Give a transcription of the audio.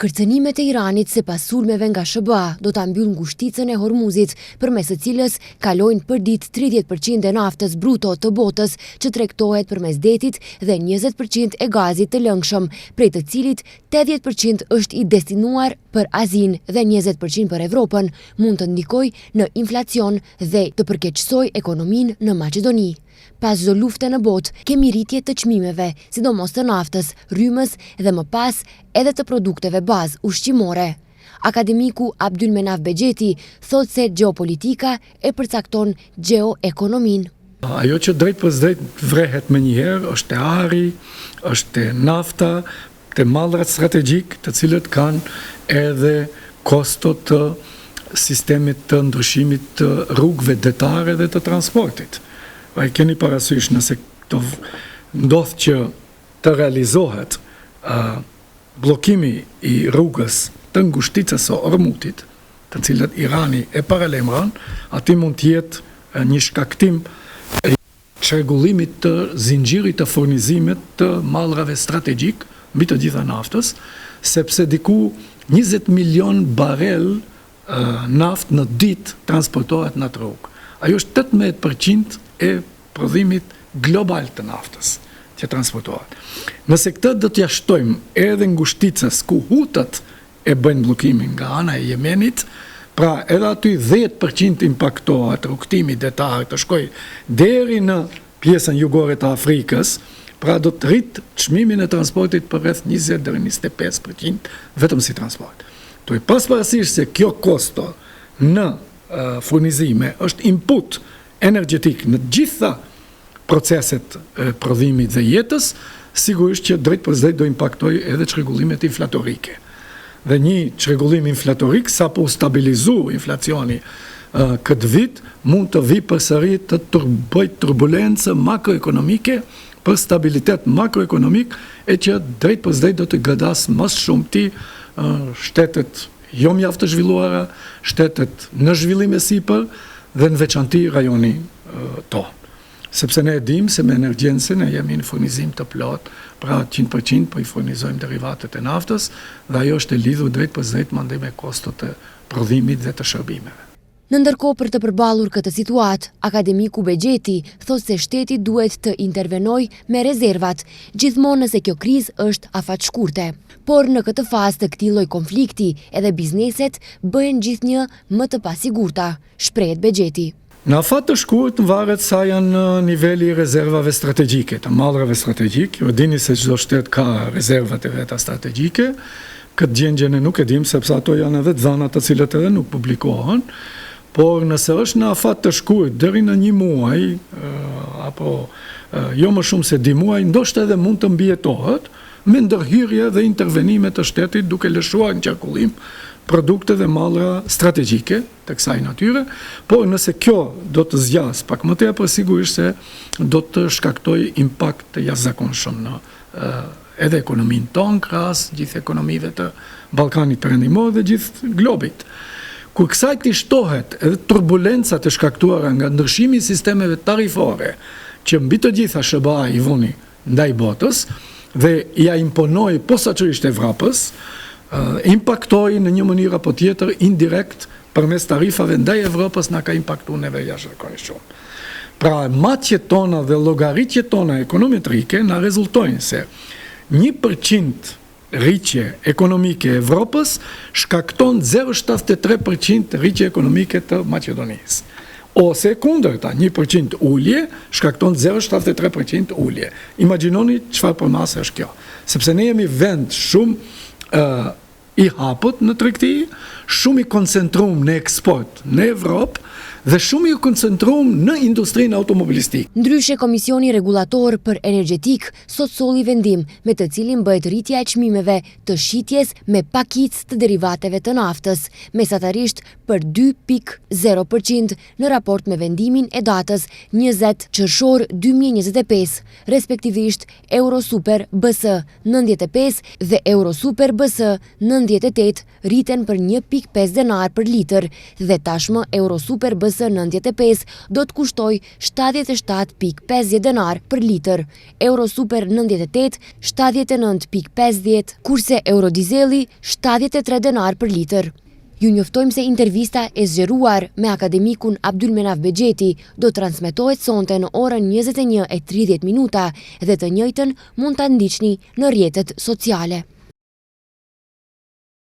Kërcënimet e Iranit sipas sulmeve nga SBA do ta mbyll ngushticën e Hormuzit, përmes së cilës kalojnë për ditë 30% e naftës bruto të botës që tregtohet përmes detit dhe 20% e gazit të lëngshëm, prej të cilit 80% është i destinuar për Azinë dhe 20% për Evropën, mund të ndikojë në inflacion dhe të përkeqësojë ekonominë në Maqedoni. Pas çdo lufte në botë, kemi rritje të çmimeve, sidomos të naftës, rrymës dhe më pas edhe të produkteve bazë ushqimore. Akademiku Abdulmenaf Bexheti thotë se gjeopolitika e përcakton gjeoekonominë. Ajo që drejt për drejt vrehet me njëherë është e ari, është e nafta, të mallrat strategjik, të cilët kanë edhe kosto të sistemit të ndryshimit të rrugëve detare dhe të transportit. E keni parasysh nëse ndodh që të realizohet bllokimi i rrugës të ngushticës së Ormutit, të cilët Irani e paralemron, aty mund të jetë një shkaktim i çrregullimit të zinxhirit të furnizimit të mallrave strategjik mbi të gjitha naftës, sepse diku 20 milion barel naftë në ditë transportohet në atë rrugë. Ajo është 18% e prodhimit global të naftës që transportohet. Nëse këtë do t'ja shtojmë edhe ngushticës ku hutët e bëjnë bllokimin nga ana e Yemenit, pra edhe aty 10% impaktohet rrugtimi detar të shkojë deri në pjesën jugore të Afrikës, pra do të rrit çmimin e transportit për rreth 20 deri 25% vetëm si transport. Duhet pas parasysh se kjo kosto në furnizime është input energjetik në gjitha proceset prodhimit dhe jetës, sigurisht që drejt për drejt do impaktojë edhe çrregullimet inflatorike. Dhe një çrregullim inflatorik sapo stabilizu inflacioni këtë vit, mund të vi përsëri të bëjë turbulencë makroekonomike për stabilitet makroekonomik e që drejt për drejt do të godas më shumti shtetet jo mjaft të zhvilluara, shtetet në zhvillim e sipër dhe në veçanti rajoni tonë. Sepse ne e dim se me energjense ne jemi në furnizim të plot, pra 100% po i furnizojmë derivatet e naftës dhe ajo është e lidhur drejt për drejt mandej me kostot e prodhimit dhe të shërbimeve. Në ndërkohë, për të përballur këtë situatë, akademiku Bexheti thotë se shteti duhet të intervenojë me rezervat, gjithmonë nëse kjo krizë është afat shkurte. Por në këtë fazë të këtij lloji konflikti, edhe bizneset bëhen gjithnjë më të pasigurta, shprehet Bexheti. Në afat të shkurt varet sa janë niveli i rezervave strategjike, të mallrave strategjik. Ju dini se çdo shtet ka rezervat e veta strategjike. Këtë gjendje ne nuk e dim sepse ato janë edhe dhëna të cilët edhe nuk publikohen. Por nëse është në afat të shkurt deri në 1 muaj apo jo më shumë se 2 muaj, ndoshta edhe mund të mbijetohet me ndërhyrje dhe intervenime të shtetit duke lëshuar në qarkullim produkte dhe mallra strategjike të kësaj natyre, por nëse kjo do të zgjas pak më tepër, sigurisht se do të shkaktojë impakt të jashtëzakonshëm në edhe ekonominë tonë, krahas gjithë ekonomive të Ballkanit Perëndimor dhe gjithë globit. Kur kësaj të shtohet edhe turbulencat e shkaktuara nga ndryshimi i sistemeve tarifore, që mbi të gjitha SBA i vuni ndaj botës dhe ja imponoi posaçërisht Evropës, impaktoi në një mënyrë apo tjetër indirekt përmes tarifave ndaj Evropës na ka impaktuar neve jashtëzakonisht shumë. Pra matjet tona dhe llogaritjet tona ekonometrike na rezultojnë se 1% rritje ekonomike e Evropës shkakton 0,73% rritje ekonomike të Maqedonisë. Ose kundërta, 1% ulje shkakton 0,73% ulje. Imagjinoni çfarë përmase është kjo. Sepse ne jemi vend shumë i hapët në tregti, shumë i koncentruar në eksport në Evropë dhe shumë i koncentruar në industrinë automobilistike. Ndryshe, Komisioni Rregullator për Energjetik sot solli vendim me të cilin bëhet rritja e çmimeve të shitjes me pakicë të derivateve të naftës, mesatarisht për 2,0% në raport me vendimin e datës 20 qershor 2025, respektivisht Eurosuper BS 95 dhe Eurosuper BS 98 rriten për 98.5 denar për litër dhe tashmë Eurosuper BS 95 do të kushtoj 77.50 denar për litër, Eurosuper 98 79.50, kurse Eurodizeli 73 denar për litër. Ju njoftojmë se intervista e zgjeruar me akademikun Abdulmenaf Bexheti do transmetohet sonte në orën 21:30 dhe të njëjtën mund ta ndiqni në rrjetet sociale.